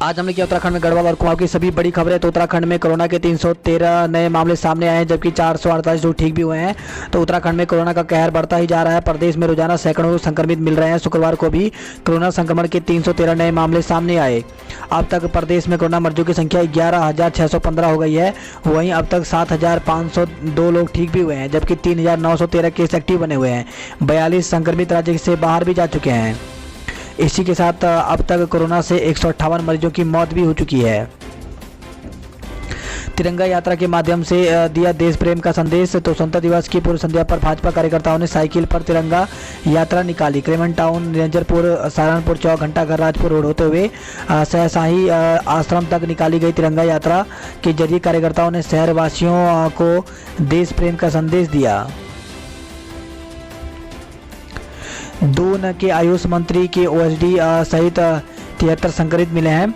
आज हमने किया उत्तराखंड में गढ़वाल और कुमाऊं की सभी बड़ी खबरें। तो उत्तराखंड में कोरोना के 313 नए मामले सामने आए हैं, जबकि 448 लोग ठीक भी हुए हैं। तो उत्तराखंड में कोरोना का कहर बढ़ता ही जा रहा है। प्रदेश में रोजाना सैकड़ों संक्रमित मिल रहे हैं। शुक्रवार को भी कोरोना संक्रमण के 313 नए मामले सामने आए। अब तक प्रदेश में कोरोना मरीजों की संख्या 11,615 हो गई है। वहीं अब तक 7,502 लोग ठीक भी हुए हैं, जबकि 3,913 केस एक्टिव बने हुए हैं। 42 संक्रमित राज्य से बाहर भी जा चुके हैं। इसी के साथ अब तक कोरोना से 158 मरीजों की मौत भी हो चुकी है। तिरंगा यात्रा के माध्यम से दिया देश प्रेम का संदेश। तो स्वतंत्रता दिवस की पूर्व संध्या पर भाजपा कार्यकर्ताओं ने साइकिल पर तिरंगा यात्रा निकाली। क्लेमेंट टाउन, निरंजनपुर, सहारनपुर चौक, घंटाघर, राजपुर रोड होते हुए सहसाही आश्रम तक निकाली गई तिरंगा यात्रा के जरिए कार्यकर्ताओं ने शहरवासियों को देश प्रेम का संदेश दिया। दून के आयुष मंत्री के ओएसडी सहित 73 संक्रमित मिले हैं।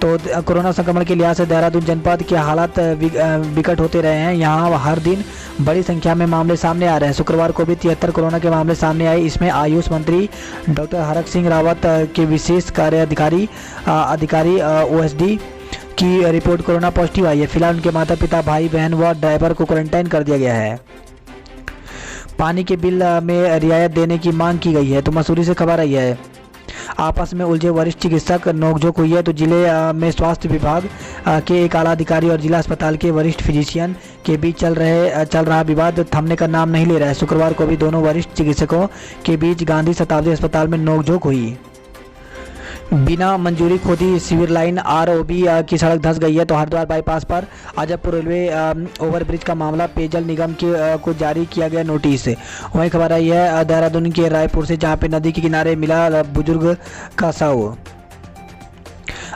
तो कोरोना संक्रमण के लिहाज से देहरादून जनपद के हालात विकट होते रहे हैं। यहाँ हर दिन बड़ी संख्या में मामले सामने आ रहे हैं। शुक्रवार को भी 73 कोरोना के मामले सामने आए। इसमें आयुष मंत्री डॉक्टर हरक सिंह रावत के विशेष कार्य अधिकारी ओएसडी की रिपोर्ट कोरोना पॉजिटिव आई है। फिलहाल उनके माता पिता, भाई बहन व ड्राइवर को क्वारंटाइन कर दिया गया है। पानी के बिल में रियायत देने की मांग की गई है। तो मसूरी से खबर आई है, आपस में उलझे वरिष्ठ चिकित्सक, नोकझोंक हुई है। तो जिले में स्वास्थ्य विभाग के एक आला अधिकारी और जिला अस्पताल के वरिष्ठ फिजिशियन के बीच चल रहा विवाद थमने का नाम नहीं ले रहा है। शुक्रवार को भी दोनों वरिष्ठ चिकित्सकों के बीच गांधी शताब्दी अस्पताल में नोकझोंक हुई। बिना मंजूरी खोदी सीवर लाइन आरओबी की सड़क धंस गई है। तो हरिद्वार बाईपास पर आजमपुर रेलवे ओवरब्रिज का मामला, पेयजल निगम को जारी किया गया नोटिस। वहीं खबर आई है देहरादून के रायपुर से, जहां पे नदी के किनारे मिला बुजुर्ग का शव।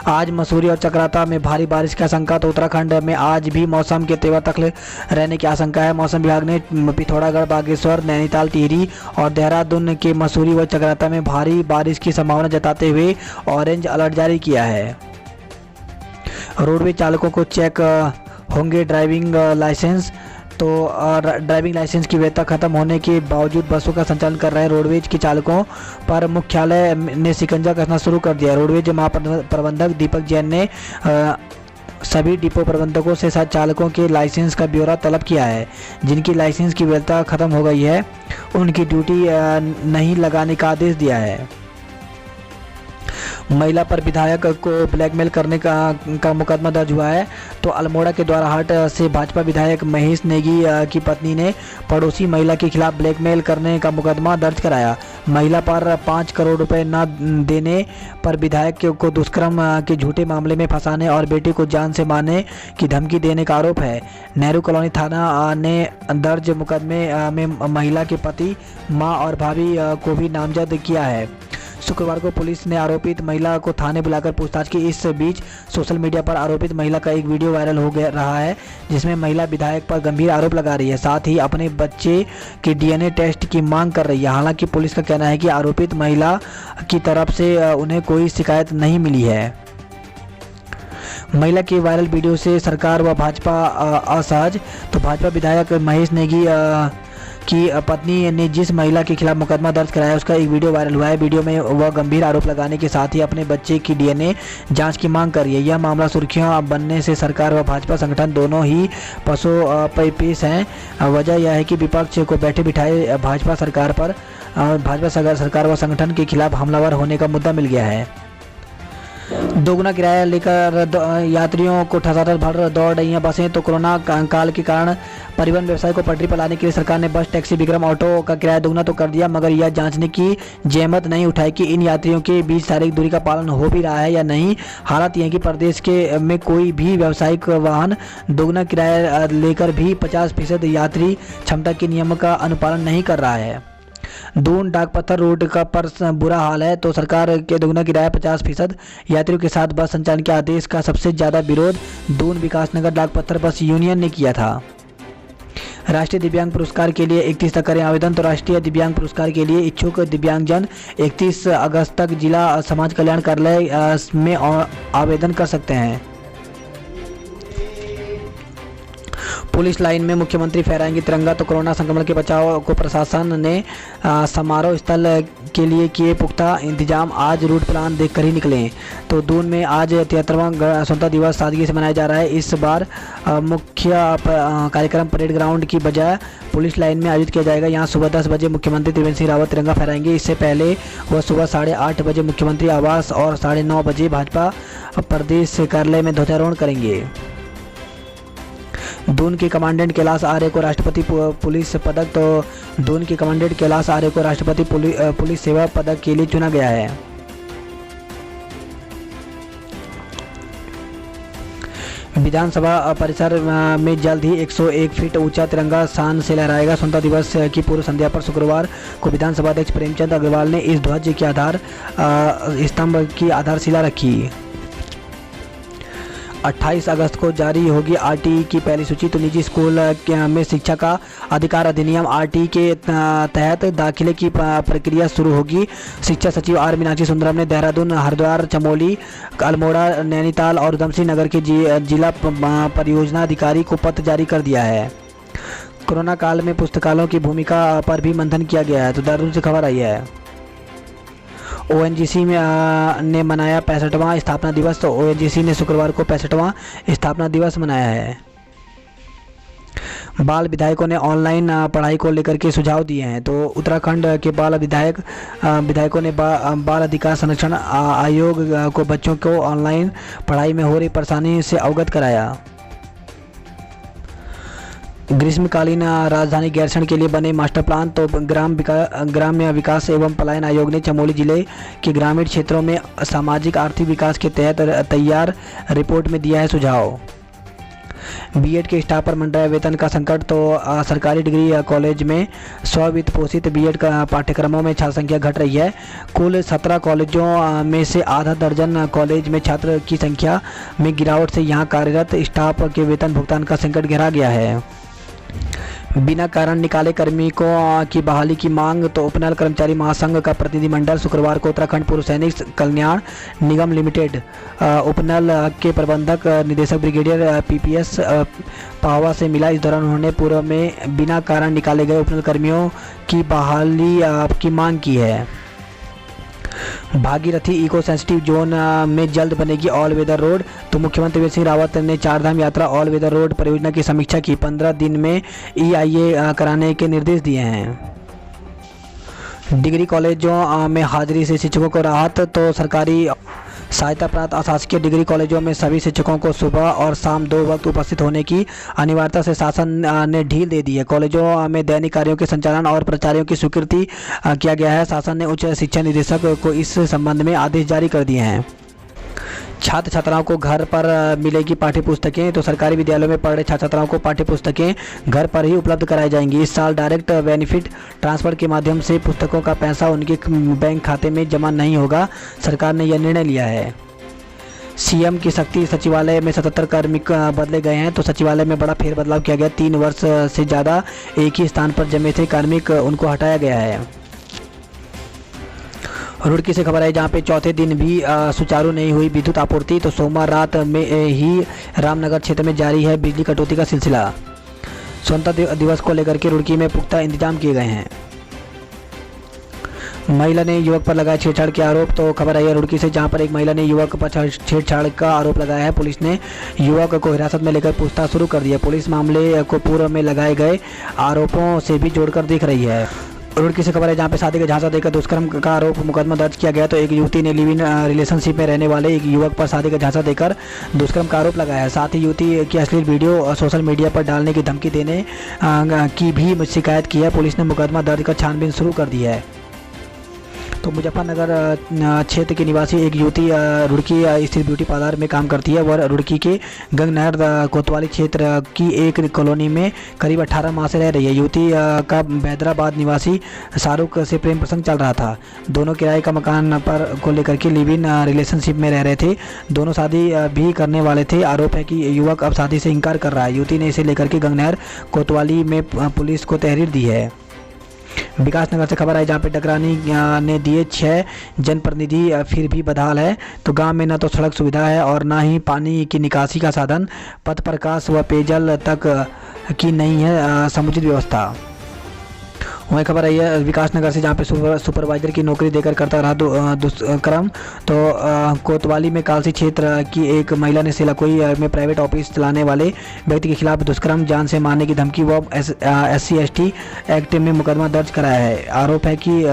आज मसूरी और चक्राता में भारी बारिश की आशंका। तो उत्तराखंड में आज भी मौसम के तेवर तक रहने की आशंका है। मौसम विभाग ने पिथौरागढ़, बागेश्वर, नैनीताल, टिहरी और देहरादून के मसूरी व चक्राता में भारी बारिश की संभावना जताते हुए ऑरेंज अलर्ट जारी किया है। रोडवे चालकों को चेक होंगे ड्राइविंग लाइसेंस। तो ड्राइविंग लाइसेंस की वैधता खत्म होने के बावजूद बसों का संचालन कर रहे रोडवेज के चालकों पर मुख्यालय ने शिकंजा कसना शुरू कर दिया। रोडवेज महाप्रबंधक दीपक जैन ने सभी डिपो प्रबंधकों से चालकों के लाइसेंस का ब्यौरा तलब किया है। जिनकी लाइसेंस की वैधता खत्म हो गई है, उनकी ड्यूटी नहीं लगाने का आदेश दिया है। महिला पर विधायक को ब्लैकमेल करने का मुकदमा दर्ज हुआ है। तो अल्मोड़ा के द्वाराहाट से भाजपा विधायक महेश नेगी की पत्नी ने पड़ोसी महिला के खिलाफ ब्लैकमेल करने का मुकदमा दर्ज कराया। महिला पर 5 करोड़ रुपए न देने पर विधायक को दुष्कर्म के झूठे मामले में फंसाने और बेटे को जान से मारने की धमकी देने का आरोप है। नेहरू कॉलोनी थाना ने दर्ज मुकदमे में महिला के पति, मां और भाभी को भी नामजद किया है। शुक्रवार को पुलिस ने आरोपित महिला को थाने बुलाकर पूछताछ की। इस बीच सोशल मीडिया पर आरोपित महिला का एक वीडियो वायरल हो रहा है, जिसमें महिला विधायक पर गंभीर आरोप लगा रही है, साथ ही अपने बच्चे के डीएनए टेस्ट की मांग कर रही है। हालांकि पुलिस का कहना है कि आरोपित महिला की तरफ से उन्हें कोई शिकायत नहीं मिली है। महिला के वायरल वीडियो से सरकार व भाजपा असहज। तो भाजपा विधायक महेश नेगी की पत्नी ने जिस महिला के खिलाफ मुकदमा दर्ज कराया, उसका एक वीडियो वायरल हुआ है। वीडियो में वह गंभीर आरोप लगाने के साथ ही अपने बच्चे की डीएनए जांच की मांग कर रही है। यह मामला सुर्खियां बनने से सरकार व भाजपा संगठन दोनों ही पेश हैं। वजह यह है कि विपक्ष को बैठे बिठाए भाजपा सरकार व संगठन के खिलाफ हमलावर होने का मुद्दा मिल गया है। दोगुना किराया लेकर यात्रियों को ठसाठस भर दौड़ रही हैं बसें। तो कोरोना काल के कारण परिवहन व्यवसाय को पटरी पर लाने के लिए सरकार ने बस, टैक्सी, विक्रम ऑटो का किराया दोगुना तो कर दिया, मगर यह जांचने की जहमत नहीं उठाई कि इन यात्रियों के बीच शारीरिक दूरी का पालन हो भी रहा है या नहीं। हालात यह है कि प्रदेश के में कोई भी व्यावसायिक वाहन दोगुना किराया लेकर भी 50% यात्री क्षमता के नियम का अनुपालन नहीं कर रहा है। दून डाकपत्थर रोड का पर बुरा हाल है। तो सरकार के दोगुना किराया 50% यात्रियों के साथ बस संचालन के आदेश का सबसे ज़्यादा विरोध दून विकासनगर डाकपत्थर बस यूनियन ने किया था। राष्ट्रीय दिव्यांग पुरस्कार के लिए 31 तक करें आवेदन। तो राष्ट्रीय दिव्यांग पुरस्कार के लिए इच्छुक दिव्यांगजन 31 अगस्त तक जिला समाज कल्याण कार्यालय में आवेदन कर सकते हैं। पुलिस लाइन में मुख्यमंत्री फहराएंगे तिरंगा। तो कोरोना संक्रमण के बचाव को प्रशासन ने समारोह स्थल के लिए किए पुख्ता इंतजाम। आज रूट प्लान देखकर ही निकले। तो दून में आज 73वां स्वतंत्रता दिवस सादगी से मनाया जा रहा है। इस बार मुख्य कार्यक्रम परेड ग्राउंड की बजाय पुलिस लाइन में आयोजित किया जाएगा। यहाँ सुबह 10 बजे मुख्यमंत्री त्रिवेंद्र सिंह रावत तिरंगा फहराएंगे। इससे पहले वह सुबह 8:30 बजे मुख्यमंत्री आवास और 9:30 बजे भाजपा प्रदेश कार्यालय में ध्वजारोहण करेंगे। दून के कमांडेंट कैलाश आर्य को राष्ट्रपति पुलिस पदक। तो दून के कमांडेंट कैलाश आर्य को राष्ट्रपति पुलिस सेवा पदक के लिए चुना गया है। विधानसभा परिसर में जल्द ही 101 फीट ऊंचा तिरंगा शान से लहराएगा। स्वतंत्रता दिवस की पूर्व संध्या पर शुक्रवार को विधानसभा अध्यक्ष प्रेमचंद अग्रवाल ने इस ध्वज के आधार स्तंभ की आधारशिला रखी। 28 अगस्त को जारी होगी आरटीई की पहली सूची। तो निजी स्कूल में शिक्षा का अधिकार अधिनियम आरटीई के तहत दाखिले की प्रक्रिया शुरू होगी। शिक्षा सचिव आर मीनाक्षी सुंदरम ने देहरादून, हरिद्वार, चमोली, अल्मोड़ा, नैनीताल और उधमसिंह नगर के जिला परियोजना अधिकारी को पत्र जारी कर दिया है। कोरोना काल में पुस्तकालयों की भूमिका पर भी मंथन किया गया है। तो देहरादून से खबर आई है। ओएनजीसी ने मनाया 65वां स्थापना दिवस। तो ओएनजीसी ने शुक्रवार को 65वां स्थापना दिवस मनाया है। बाल विधायकों ने ऑनलाइन पढ़ाई को लेकर के सुझाव दिए हैं। तो उत्तराखंड के बाल विधायकों ने बाल अधिकार संरक्षण आयोग को बच्चों को ऑनलाइन पढ़ाई में हो रही परेशानी से अवगत कराया। ग्रीष्मकालीन राजधानी गैरसैंण के लिए बने मास्टर प्लान। तो ग्राम्य विकास एवं पलायन आयोग ने चमोली जिले के ग्रामीण क्षेत्रों में सामाजिक आर्थिक विकास के तहत तैयार रिपोर्ट में दिया है सुझाव। बीएड के स्टाफ पर मंडराया वेतन का संकट। तो सरकारी डिग्री कॉलेज में स्ववित्त पोषित बीएड का पाठ्यक्रमों में छात्र संख्या घट रही है। कुल 17 कॉलेजों में से आधा दर्जन कॉलेज में छात्र की संख्या में गिरावट से यहां कार्यरत स्टाफ के वेतन भुगतान का संकट गहरा गया है। बिना कारण निकाले कार्मिकों की बहाली की मांग। तो उपनल कर्मचारी महासंघ का प्रतिनिधिमंडल शुक्रवार को उत्तराखंड पूर्व सैनिक कल्याण निगम लिमिटेड उपनल के प्रबंधक निदेशक ब्रिगेडियर पीपीएस पावा से मिला। इस दौरान उन्होंने पूर्व में बिना कारण निकाले गए उपनल कर्मियों की बहाली की मांग की है। भागीरथी इको सेंसिटिव जोन में जल्द बनेगी ऑल वेदर रोड। तो मुख्यमंत्री त्रिवेंद्र सिंह रावत ने चारधाम यात्रा ऑल वेदर रोड परियोजना की समीक्षा की। 15 दिन में EIA कराने के निर्देश दिए हैं। डिग्री कॉलेजों में हाजिरी से शिक्षकों को राहत। तो सरकारी सहायता प्राप्त अशासकीय डिग्री कॉलेजों में सभी शिक्षकों को सुबह और शाम 2 वक्त उपस्थित होने की अनिवार्यता से शासन ने ढील दे दी है। कॉलेजों में दैनिक कार्यों के संचालन और प्राचार्यों की स्वीकृति किया गया है। शासन ने उच्च शिक्षा निदेशक को इस संबंध में आदेश जारी कर दिए हैं। छात्र छात्राओं को घर पर मिलेगी पाठ्य पुस्तकें। तो सरकारी विद्यालयों में पढ़ रहे छात्र छात्राओं को पाठ्य पुस्तकें घर पर ही उपलब्ध कराई जाएंगी। इस साल डायरेक्ट बेनिफिट ट्रांसफ़र के माध्यम से पुस्तकों का पैसा उनके बैंक खाते में जमा नहीं होगा। सरकार ने यह निर्णय लिया है। सीएम की शक्ति सचिवालय में 77 कार्मिक बदले गए हैं। तो सचिवालय में बड़ा फेरबदलाव किया गया। 3 वर्ष से ज़्यादा एक ही स्थान पर जमे थे कार्मिक, उनको हटाया गया है। रुड़की से खबर है जहां पे चौथे दिन भी सुचारू नहीं हुई विद्युत आपूर्ति। तो सोमवार रात में ही रामनगर क्षेत्र में जारी है बिजली कटौती का सिलसिला। स्वतंत्रता दिवस को लेकर के रुड़की में पुख्ता इंतजाम किए गए हैं। महिला ने युवक पर लगाया छेड़छाड़ के आरोप। तो खबर आई है रुड़की से जहां पर एक महिला ने युवक पर छेड़छाड़ का आरोप लगाया है। पुलिस ने युवक को हिरासत में लेकर पूछताछ शुरू कर दी है। पुलिस मामले को पूर्व में लगाए गए आरोपों से भी जोड़कर देख रही है। रुड़की से खबर है जहाँ पे शादी का झांसा देकर दुष्कर्म का आरोप मुकदमा दर्ज किया गया। तो एक युवती ने लिव इन रिलेशनशिप में रहने वाले एक युवक पर शादी का झांसा देकर दुष्कर्म का आरोप लगाया है। साथ ही युवती की अश्लील वीडियो सोशल मीडिया पर डालने की धमकी देने की भी शिकायत की है। पुलिस ने मुकदमा दर्ज कर छानबीन शुरू कर दी है। तो मुजफ्फरनगर क्षेत्र की निवासी एक युवती रुड़की स्थित ब्यूटी पार्लर में काम करती है। वह रुड़की के गंगनहर कोतवाली क्षेत्र की एक कॉलोनी में करीब 18 माह से रह रही है। युवती का हैदराबाद निवासी शाहरुख से प्रेम प्रसंग चल रहा था। दोनों किराए का मकान पर को लेकर के लिव इन रिलेशनशिप में रह रहे थे। दोनों शादी भी करने वाले थे। आरोप है कि युवक अब शादी से इनकार कर रहा है। युवती ने इसे लेकर के गंगनहर कोतवाली में पुलिस को तहरीर दी है। विकासनगर से खबर आई जहाँ पे डकरानी ने दिए 6 जनप्रतिनिधि फिर भी बदहाल है। तो गांव में न तो सड़क सुविधा है और ना ही पानी की निकासी का साधन, पथ प्रकाश व पेयजल तक की नहीं है समुचित व्यवस्था। वही खबर आई है विकासनगर से जहाँ पे सुपरवाइजर की नौकरी देकर करता रहा दुष्कर्म। तो कोतवाली में कालसी क्षेत्र की एक महिला ने सिलाकोई में प्राइवेट ऑफिस चलाने वाले व्यक्ति के खिलाफ दुष्कर्म, जान से मारने की धमकी व SC/ST एक्ट में मुकदमा दर्ज कराया है। आरोप है कि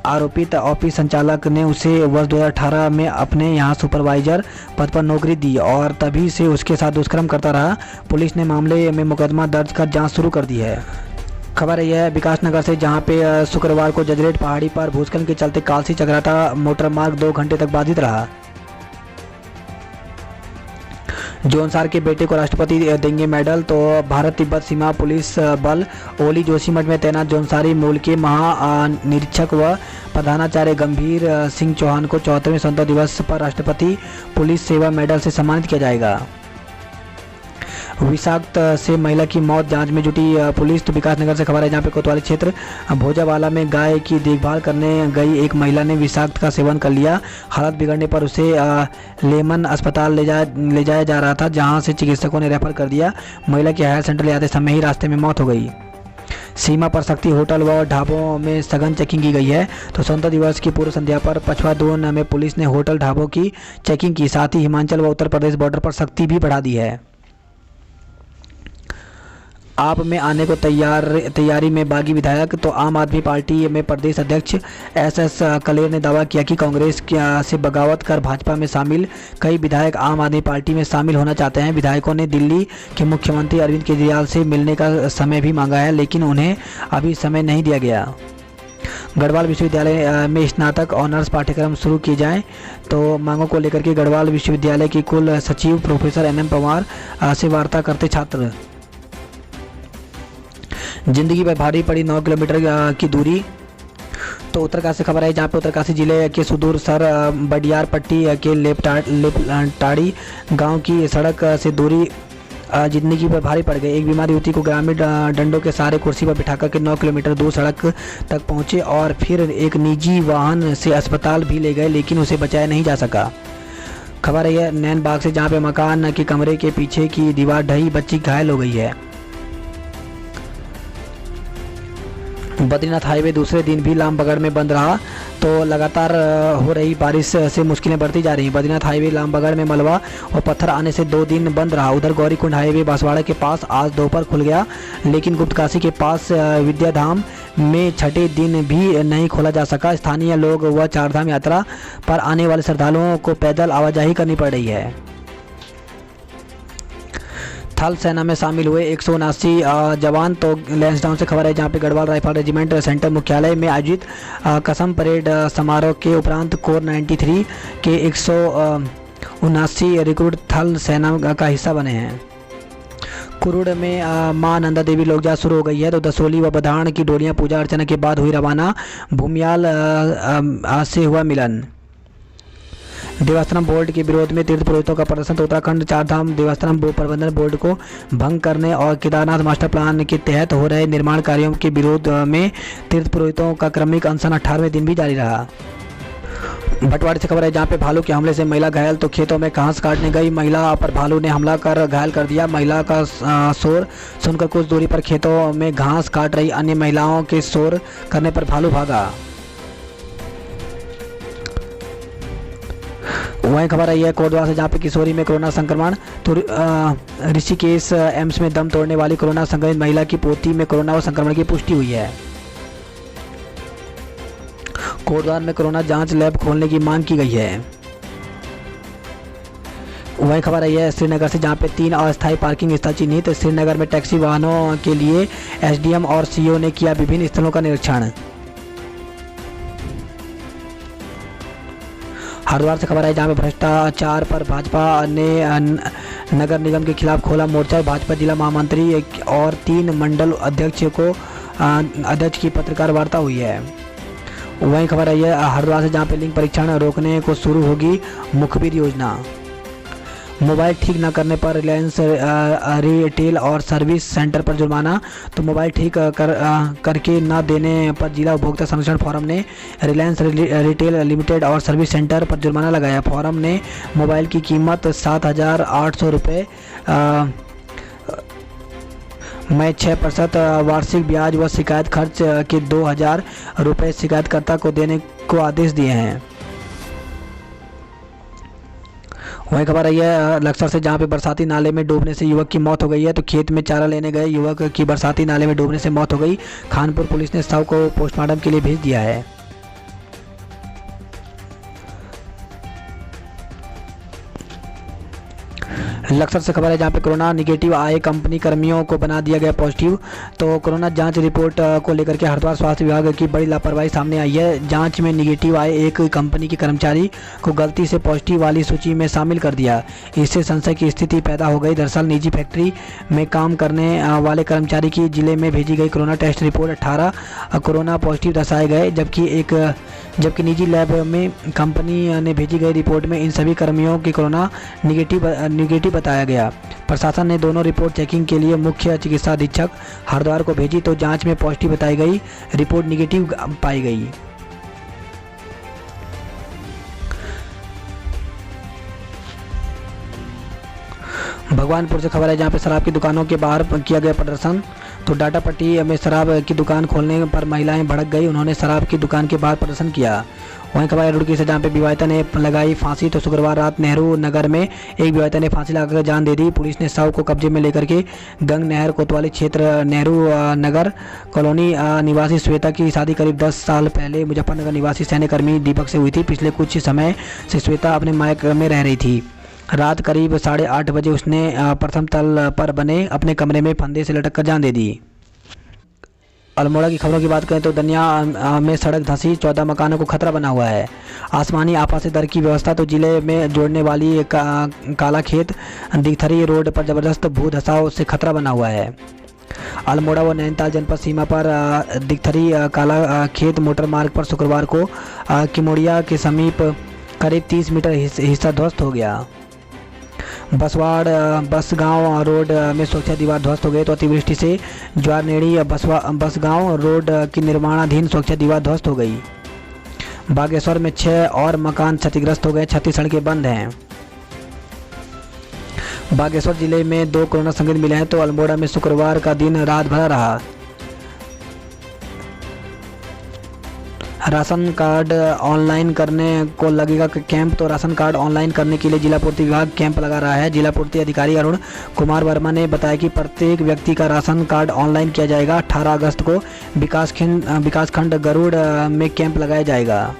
आरोपित ऑफिस संचालक ने उसे वर्ष 2018 में अपने यहाँ सुपरवाइजर पद पर नौकरी दी और तभी से उसके साथ दुष्कर्म करता रहा। पुलिस ने मामले में मुकदमा दर्ज कर जांच शुरू कर दी है। खबर यह है विकासनगर से जहां पे शुक्रवार को जजरेट पहाड़ी पर भूस्खलन के चलते कालसी चक्राता मोटर मार्ग 2 घंटे तक बाधित रहा। जोनसार के बेटे को राष्ट्रपति देंगे मेडल। तो भारत तिब्बत सीमा पुलिस बल ओली जोशीमठ में तैनात जोनसारी मूल के महानिरीक्षक व प्रधानाचार्य गंभीर सिंह चौहान को 74वें स्वतंत्रता दिवस पर राष्ट्रपति पुलिस सेवा मेडल से सम्मानित किया जाएगा। विषाक्त से महिला की मौत, जांच में जुटी पुलिस। तो विकासनगर से खबर है जहाँ पे कोतवाली क्षेत्र भोजावाला में गाय की देखभाल करने गई एक महिला ने विषाक्त का सेवन कर लिया। हालत बिगड़ने पर उसे लेमन अस्पताल ले जाया जा रहा था, जहां से चिकित्सकों ने रेफर कर दिया। महिला की हेल्थ सेंटर ले आते समय ही रास्ते में मौत हो गई। सीमा पर शक्ति होटल व ढाबों में सघन चेकिंग की गई है। तो स्वतंत्रता दिवस की पूर्व संध्या पर पछवा दून में पुलिस ने होटल ढाबों की चेकिंग की, साथ ही हिमाचल व उत्तर प्रदेश बॉर्डर पर सख्ती भी बढ़ा दी है। आप में आने को तैयारी में बागी विधायक। तो आम आदमी पार्टी में प्रदेश अध्यक्ष SS कलेर ने दावा किया कि कांग्रेस से बगावत कर भाजपा में शामिल कई विधायक आम आदमी पार्टी में शामिल होना चाहते हैं। विधायकों ने दिल्ली के मुख्यमंत्री अरविंद केजरीवाल से मिलने का समय भी मांगा है, लेकिन उन्हें अभी समय नहीं दिया गया। गढ़वाल विश्वविद्यालय में स्नातक ऑनर्स पाठ्यक्रम शुरू किए जाएं। तो मांगों को लेकर के गढ़वाल विश्वविद्यालय के कुल सचिव प्रोफेसर NM पवार से वार्ता करते छात्र। जिंदगी पर भारी पड़ी 9 किलोमीटर की दूरी। तो उत्तरकाशी से खबर है जहाँ पे उत्तरकाशी जिले के सुदूर सर बडियार पट्टी के लेपटाड़ी गांव की सड़क से दूरी जिंदगी पर भारी पड़ गई। एक बीमार युवती को ग्रामीण डंडों के सहारे कुर्सी पर बिठाकर के 9 किलोमीटर दूर सड़क तक पहुंचे और फिर एक निजी वाहन से अस्पताल भी ले गए, लेकिन उसे बचाया नहीं जा सका। खबर है यह नैन बाग से जहाँ पे मकान के कमरे के पीछे की दीवार ढही, बच्ची घायल हो गई है। बद्रीनाथ हाईवे दूसरे दिन भी लामबगड़ में बंद रहा। तो लगातार हो रही बारिश से मुश्किलें बढ़ती जा रही हैं। बद्रीनाथ हाईवे लामबगड़ में मलबा और पत्थर आने से 2 दिन बंद रहा। उधर गौरीकुंड हाईवे बांसवाड़ा के पास आज दोपहर खुल गया, लेकिन गुप्तकाशी के पास विद्याधाम में छठे दिन भी नहीं खोला जा सका। स्थानीय लोग व चारधाम यात्रा पर आने वाले श्रद्धालुओं को पैदल आवाजाही करनी पड़ रही है। थल सेना में शामिल हुए 179 जवान। तो लैंसडाउन से खबर है जहां पे गढ़वाल राइफल रेजिमेंट सेंटर मुख्यालय में आयोजित कसम परेड समारोह के उपरांत कोर 93 के 179 रिक्रूट थल सेना का हिस्सा बने हैं। कुरुड़ में मां नंदा देवी लोकजा शुरू हो गई है। तो दसोली व बधाण की डोलियां पूजा अर्चना के बाद हुई रवाना। भूमियाल से हुआ मिलन। देवस्थानम बोर्ड के विरोध में तीर्थ पुरोहितों का प्रदर्शन। तो उत्तराखंड चारधाम देवस्थानम प्रबंधन बोर्ड को भंग करने और केदारनाथ मास्टर प्लान के तहत हो रहे निर्माण कार्यों के विरोध में तीर्थ पुरोहितों का क्रमिक अनशन 18वें दिन भी जारी रहा। भटवाड़ी से खबर है जहाँ पे भालू के हमले से महिला घायल। तो खेतों में घास काटने गई महिला पर भालू ने हमला कर घायल कर दिया। महिला का शोर सुनकर कुछ दूरी पर खेतों में घास काट रही अन्य महिलाओं के शोर करने पर भालू भागा। वहीं खबर आई है कोटद्वार से जहाँ पे किशोरी में कोरोना संक्रमण। तो ऋषिकेश एम्स में दम तोड़ने वाली कोरोना संक्रमित महिला की पोती में कोरोना संक्रमण की पुष्टि हुई है। कोटद्वार में कोरोना जांच लैब खोलने की मांग की गई है। वहीं खबर आई है श्रीनगर से जहाँ पे 3 अस्थायी पार्किंग स्थल चिन्हित। श्रीनगर में टैक्सी वाहनों के लिए SDM और CO ने किया विभिन्न स्थलों का निरीक्षण। हरिद्वार से खबर है जहाँ पे भ्रष्टाचार पर भाजपा ने नगर निगम के खिलाफ खोला मोर्चा। भाजपा जिला महामंत्री और 3 मंडल अध्यक्ष की पत्रकार वार्ता हुई है। वहीं खबर है हरिद्वार से जहाँ पे लिंग परीक्षण रोकने को शुरू होगी मुखबिर योजना। मोबाइल ठीक न करने पर रिलायंस रिटेल और सर्विस सेंटर पर जुर्माना। तो मोबाइल ठीक करके न देने पर जिला उपभोक्ता संरक्षण फोरम ने रिलायंस रिटेल लिमिटेड और सर्विस सेंटर पर जुर्माना लगाया। फोरम ने मोबाइल की कीमत 7,800 रुपये में 6% वार्षिक ब्याज व शिकायत खर्च के 2,000 रुपये शिकायतकर्ता को देने को आदेश दिए हैं। वही खबर आई है लक्सर से, जहां पे बरसाती नाले में डूबने से युवक की मौत हो गई है। तो खेत में चारा लेने गए युवक की बरसाती नाले में डूबने से मौत हो गई। खानपुर पुलिस ने शव को पोस्टमार्टम के लिए भेज दिया है। लक्सर से खबर है, जहां पे कोरोना निगेटिव आए कंपनी कर्मियों को बना दिया गया पॉजिटिव। तो कोरोना जांच रिपोर्ट को लेकर के हरिद्वार स्वास्थ्य विभाग की बड़ी लापरवाही सामने आई है। जांच में निगेटिव आए एक कंपनी के कर्मचारी को गलती से पॉजिटिव वाली सूची में शामिल कर दिया। इससे संशय की स्थिति पैदा हो गई। दरअसल निजी फैक्ट्री में काम करने वाले कर्मचारी की जिले में भेजी गई corona test report 18 corona positive दर्शाए गए, जबकि निजी लैब में कंपनी ने भेजी गई रिपोर्ट में इन सभी कर्मियों की कोरोना निगेटिव बताया गया। प्रशासन ने दोनों रिपोर्ट चेकिंग के लिए मुख्य चिकित्सा अधीक्षक हरिद्वार को भेजी, तो जांच में पॉजिटिव बताई गई, रिपोर्ट निगेटिव पाई गई। भगवानपुर से खबर है, जहां पे शराब की दुकानों के बाहर किया गया प्रदर्शन। तो डाटापट्टी में शराब की दुकान खोलने पर महिलाएं भड़क गई, उन्होंने शराब की दुकान के बाहर प्रदर्शन किया। वहीं खबर है रुड़की से, जहां पे विवाहिता ने लगाई फांसी। तो शुक्रवार रात नेहरू नगर में एक विवाहिता ने फांसी लगाकर जान दे दी। पुलिस ने शव को कब्जे में लेकर के गंग नहर कोतवाली क्षेत्र नेहरू नगर कॉलोनी निवासी श्वेता की शादी करीब 10 साल पहले मुजफ्फरनगर निवासी सैन्यकर्मी दीपक से हुई थी। पिछले कुछ समय से श्वेता अपने मायके में रह रही थी। रात करीब 8:30 बजे उसने प्रथम तल पर बने अपने कमरे में फंदे से लटक कर जान दे दी। अल्मोड़ा की खबरों की बात करें तो दनिया में सड़क धंसी, 14 मकानों को खतरा बना हुआ है। आसमानी आपा से दर की व्यवस्था। तो जिले में जोड़ने वाली काला खेत दिगथरी रोड पर जबरदस्त भू धसाव से खतरा बना हुआ है। अल्मोड़ा व नैनीताल जनपद सीमा पर दिगथरी काला खेत मोटर मार्ग पर शुक्रवार को किमोड़िया के समीप करीब 30 मीटर हिस्सा ध्वस्त हो गया। बसवाड़ बसगांव रोड में सुरक्षा दीवार ध्वस्त हो गई। तो अतिवृष्टि से ज्वारनेड़ी बसगांव रोड की निर्माणाधीन सुरक्षा दीवार ध्वस्त हो गई। बागेश्वर में 6 और मकान क्षतिग्रस्त हो गए, 36 सड़कें बंद हैं। बागेश्वर जिले में 2 कोरोना संक्रमित मिले हैं। तो अल्मोड़ा में शुक्रवार का दिन रात भरा रहा। राशन कार्ड ऑनलाइन करने को लगेगा कैंप। तो राशन कार्ड ऑनलाइन करने के लिए जिला पूर्ति विभाग कैंप लगा रहा है। जिला पूर्ति अधिकारी अरुण कुमार वर्मा ने बताया कि प्रत्येक व्यक्ति का राशन कार्ड ऑनलाइन किया जाएगा। 18 अगस्त को विकासखंड गरुड़ में कैंप लगाया जाएगा।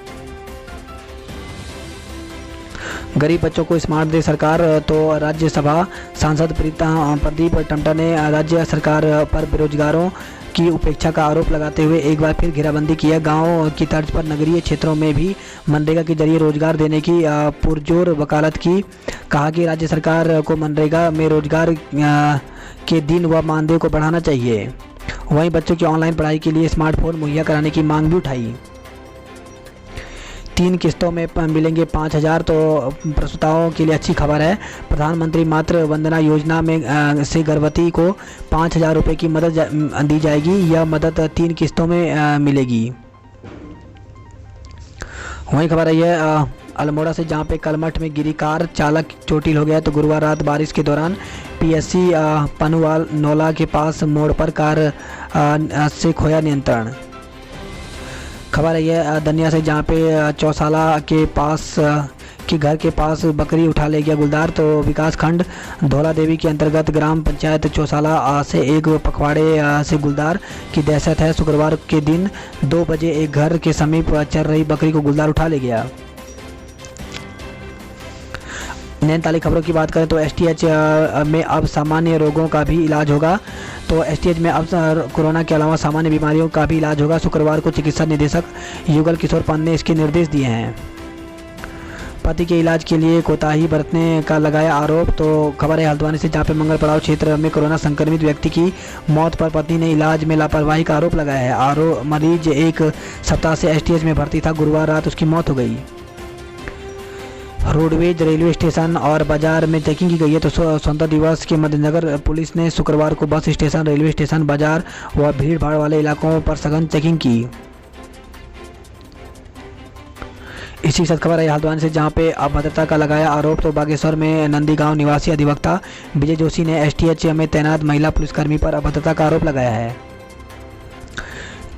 गरीब बच्चों को स्मार्ट दे सरकार। तो राज्यसभा सांसद प्रदीप टमटा ने राज्य सरकार पर बेरोजगारों की उपेक्षा का आरोप लगाते हुए एक बार फिर घेराबंदी की है। गांव की तर्ज पर नगरीय क्षेत्रों में भी मनरेगा के जरिए रोजगार देने की पुरजोर वकालत की। कहा कि राज्य सरकार को मनरेगा में रोजगार के दिन व मानदेय को बढ़ाना चाहिए। वहीं बच्चों की ऑनलाइन पढ़ाई के लिए स्मार्टफोन मुहैया कराने की मांग भी उठाई। 3 किस्तों में मिलेंगे 5,000। तो प्रसूताओं के लिए अच्छी खबर है। प्रधानमंत्री मातृ वंदना योजना में से गर्भवती को 5,000 रुपये की मदद दी जाएगी। यह मदद 3 किस्तों में मिलेगी। वहीं खबर आई है अल्मोड़ा से, जहां पे कलमठ में गिरी कार, चालक चोटिल हो गया। तो गुरुवार रात बारिश के दौरान PSC पनुवाल नौला के पास मोड़ पर कार से खोया नियंत्रण। खबर है दनिया से, जहाँ पे चौसाला के पास के घर के पास बकरी उठा ले गया गुलदार। तो विकास खंड धौला देवी के अंतर्गत ग्राम पंचायत चौसाला से एक पखवाड़े से गुलदार की दहशत है। शुक्रवार के दिन 2 बजे एक घर के समीप चल रही बकरी को गुलदार उठा ले गया। नैनीताल खबरों की बात करें तो STH में अब सामान्य रोगों का भी इलाज होगा। तो STH में अब कोरोना के अलावा सामान्य बीमारियों का भी इलाज होगा। शुक्रवार को चिकित्सा निदेशक युगल किशोर पान ने इसके निर्देश दिए हैं। पति के इलाज के लिए कोताही बरतने का लगाया आरोप। तो खबर है हल्द्वानी से, जहाँ पे मंगल पड़ाव क्षेत्र में कोरोना संक्रमित व्यक्ति की मौत पर पत्नी ने इलाज में लापरवाही का आरोप लगाया है। मरीज 1 सप्ताह से STH में भर्ती था। गुरुवार रात उसकी मौत हो गई। रोडवेज रेलवे स्टेशन और बाजार में चेकिंग की गई है। तो स्वतंत्रता दिवस के मद्देनजर पुलिस ने शुक्रवार को बस स्टेशन, रेलवे स्टेशन, बाजार व भीड़ भाड़ वाले इलाकों पर सघन चेकिंग की। इसी के साथ खबर है हल्द्वानी से, जहां पे अभद्रता का लगाया आरोप। तो बागेश्वर में नंदीगांव निवासी अधिवक्ता विजय जोशी ने एसटीएच में तैनात महिला पुलिसकर्मी पर अभद्रता का आरोप लगाया है।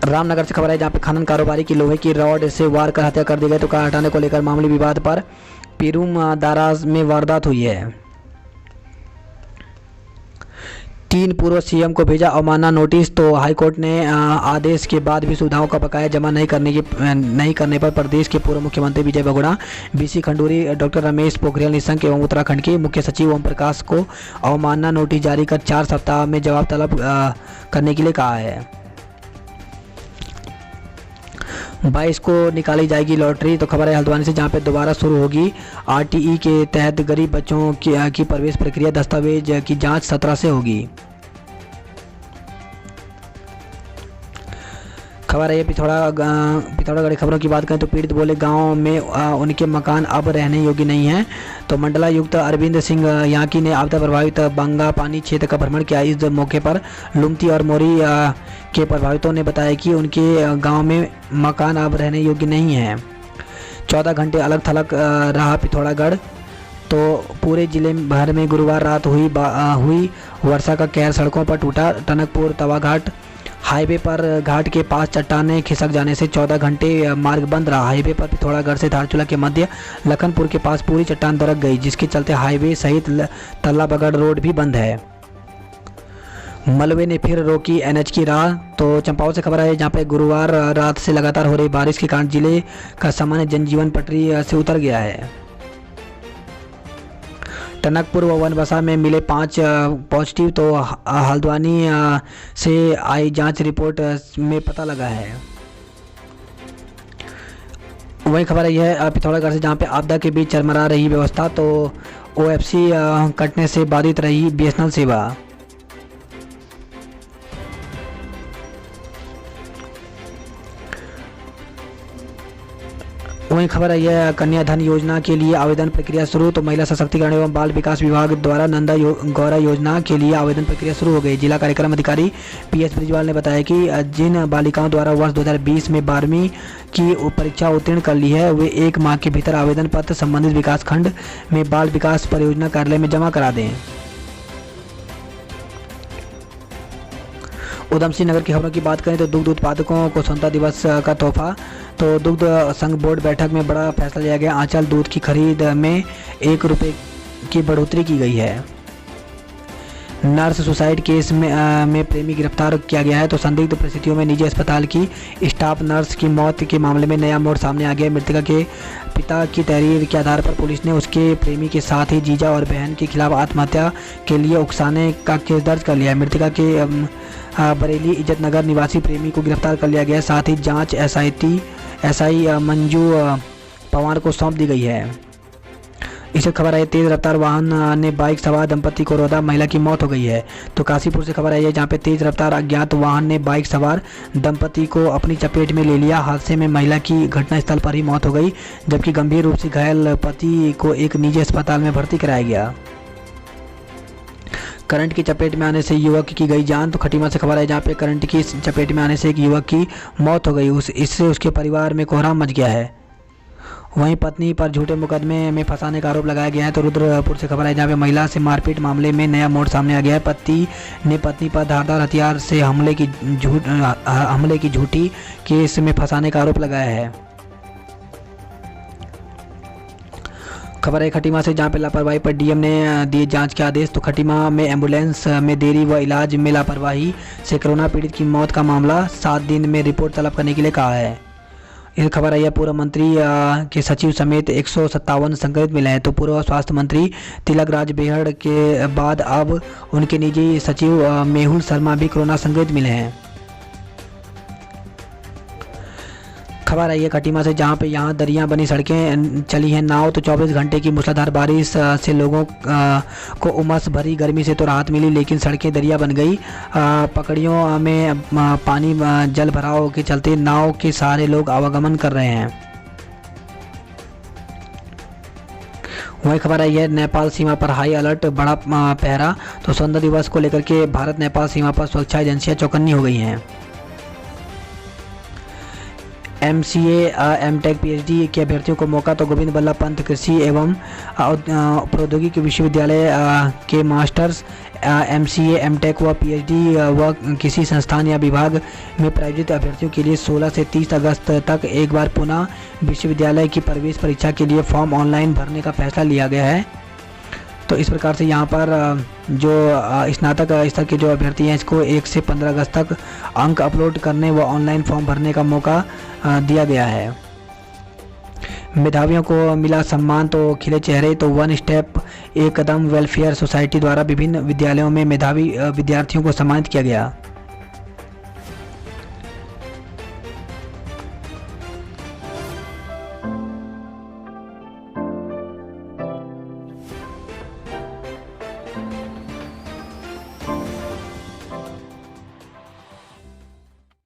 रामनगर से खबर है, जहां पे खनन कारोबारी की लोहे की रॉड से वार कर हत्या कर दी गई। तो कार हटाने को लेकर मामूली विवाद पर पीरूम दाराज में वारदात हुई है। 3 पूर्व सीएम को भेजा अवमानना नोटिस। तो हाईकोर्ट ने आदेश के बाद भी सुविधाओं का बकाया जमा नहीं करने पर प्रदेश के पूर्व मुख्यमंत्री विजय बहुगुणा, बीसी खंडूरी, डॉक्टर रमेश पोखरियाल निशंक एवं उत्तराखंड के मुख्य सचिव ओम प्रकाश को अवमानना नोटिस जारी कर 4 सप्ताह में जवाब तलब करने के लिए कहा है। 22 को निकाली जाएगी लॉटरी। तो खबर है हल्द्वानी से, जहां पे दोबारा शुरू होगी आरटीई के तहत गरीब बच्चों की प्रवेश प्रक्रिया। दस्तावेज की जांच 17 से होगी। खबर है पिथौरागढ़ खबरों की बात करें तो पीड़ित बोले गांव में उनके मकान अब रहने योग्य नहीं है। तो मंडलायुक्त अरविंद सिंह याकी ने आपदा प्रभावित बंगा पानी क्षेत्र का भ्रमण किया। इस मौके पर लुमती और मोरी के प्रभावितों ने बताया कि उनके गांव में मकान अब रहने योग्य नहीं है। 14 घंटे अलग थलग रहा पिथौरागढ़। तो पूरे जिले भर में गुरुवार रात हुई वर्षा का कहर सड़कों पर टूटा। टनकपुर तवाघाट हाईवे पर घाट के पास चट्टानें खिसक जाने से 14 घंटे मार्ग बंद रहा। हाईवे पर पिथौरागढ़ से धारचूला के मध्य लखनपुर के पास पूरी चट्टान दरक गई, जिसके चलते हाईवे सहित तल्लाबगढ़ रोड भी बंद है। मलबे ने फिर रोकी एनएच की राह। तो चंपावत से खबर है, जहां पे गुरुवार रात से लगातार हो रही बारिश के कारण जिले का सामान्य जनजीवन पटरी से उतर गया है। टनकपुर व वनबसा में मिले 5 पॉजिटिव। तो हल्द्वानी से आई जांच रिपोर्ट में पता लगा है। वही खबर है पिथौरागढ़ से, जहां पे आपदा के बीच चरमरा रही व्यवस्था। तो ओएफसी कटने से बाधित रही बीएसएनएल सेवा। वहीं खबर है यह कन्याधन योजना के लिए आवेदन प्रक्रिया शुरू। तो महिला सशक्तिकरण एवं बाल विकास विभाग द्वारा नंदा गौरा योजना के लिए आवेदन प्रक्रिया शुरू हो गई। जिला कार्यक्रम अधिकारी पीएस ब्रिजवाल ने बताया कि जिन बालिकाओं द्वारा वर्ष 2020 में 12वीं की परीक्षा उत्तीर्ण कर ली है, वे 1 माह के भीतर आवेदन पत्र संबंधित विकास खंड में बाल विकास परियोजना कार्यालय में जमा करा दें। उधमसिंह नगर की खबरों की बात करें तो दुग्ध उत्पादकों को स्वतंत्रता दिवस का तोहफा। तो दुग्ध संघ बोर्ड बैठक में बड़ा फैसला लिया गया। आंचल दूध की खरीद में 1 रुपये की बढ़ोतरी की गई है। नर्स सुसाइड केस में प्रेमी गिरफ्तार किया गया है। तो संदिग्ध परिस्थितियों में निजी अस्पताल की स्टाफ नर्स की मौत के मामले में नया मोड़ सामने आ गया। मृतका के पिता की तहरीर के आधार पर पुलिस ने उसके प्रेमी के साथ ही जीजा और बहन के खिलाफ आत्महत्या के लिए उकसाने का केस दर्ज कर लिया है। मृतका के बरेली इज्जत नगर निवासी प्रेमी को गिरफ्तार कर लिया गया है। साथ ही जांच एसआई मंजू पवार को सौंप दी गई है। इसे खबर है तेज रफ्तार वाहन ने बाइक सवार दंपति को रोदा, महिला की मौत हो गई है। तो काशीपुर से खबर आई है, जहां पे तेज रफ्तार अज्ञात वाहन ने बाइक सवार दंपति को अपनी चपेट में ले लिया। हादसे में महिला की घटनास्थल पर ही मौत हो गई, जबकि गंभीर रूप से घायल पति को एक निजी अस्पताल में भर्ती कराया गया। करंट की चपेट में आने से युवक की गई जान। तो खटीमा से खबर है, जहां पे करंट की चपेट में आने से एक युवक की मौत हो गई। इससे उसके परिवार में कोहराम मच गया है। वहीं पत्नी पर झूठे मुकदमे में फंसाने का आरोप लगाया गया है। तो रुद्रपुर से खबर है, जहां पे महिला से मारपीट मामले में नया मोड़ सामने आ गया है। पति ने पत्नी पर धारदार हथियार से हमले की झूठी केस में फंसाने का आरोप लगाया है। खबर है खटीमा से, जहां पे लापरवाही पर डीएम ने दिए जांच के आदेश। तो खटीमा में एम्बुलेंस में देरी व इलाज में लापरवाही से कोरोना पीड़ित की मौत का मामला 7 दिन में रिपोर्ट तलब करने के लिए कहा है। यह खबर आई है पूर्व मंत्री के सचिव समेत 157 संक्रमित मिले हैं। तो पूर्व स्वास्थ्य मंत्री तिलक राज बेहड़ के बाद अब उनके निजी सचिव मेहुल शर्मा भी कोरोना संक्रमित मिले हैं। खबर आई है खटीमा से, जहां पे यहां दरियां बनी सड़कें चली हैं नाव। तो 24 घंटे की मूसलाधार बारिश से लोगों को उमस भरी गर्मी से तो राहत मिली, लेकिन सड़कें दरिया बन गई। पकड़ियों में पानी जल भराव के चलते नाव के सहारे लोग आवागमन कर रहे हैं। वही खबर आई है, नेपाल सीमा पर हाई अलर्ट, बड़ा पहरा। तो स्वतंत्रता दिवस को लेकर के भारत नेपाल सीमा पर सुरक्षा एजेंसियां चौकन्नी हो गई हैं। MCA M.Tech PhD के अभ्यर्थियों को मौका। तो गोविंद बल्लभ पंत कृषि एवं प्रौद्योगिकी विश्वविद्यालय के मास्टर्स MCA M.Tech व PhD व किसी संस्थान या विभाग में प्रायोजित अभ्यर्थियों के लिए 16 से 30 अगस्त तक एक बार पुनः विश्वविद्यालय की प्रवेश परीक्षा के लिए फॉर्म ऑनलाइन भरने का फैसला लिया गया है। तो इस प्रकार से यहाँ पर जो स्नातक स्तर के जो अभ्यर्थी हैं इसको 1 से 15 अगस्त तक अंक अपलोड करने व ऑनलाइन फॉर्म भरने का मौका दिया गया है। मेधावियों को मिला सम्मान। तो खिले चेहरे। तो वन स्टेप एक कदम वेलफेयर सोसाइटी द्वारा विभिन्न विद्यालयों में मेधावी विद्यार्थियों को सम्मानित किया गया।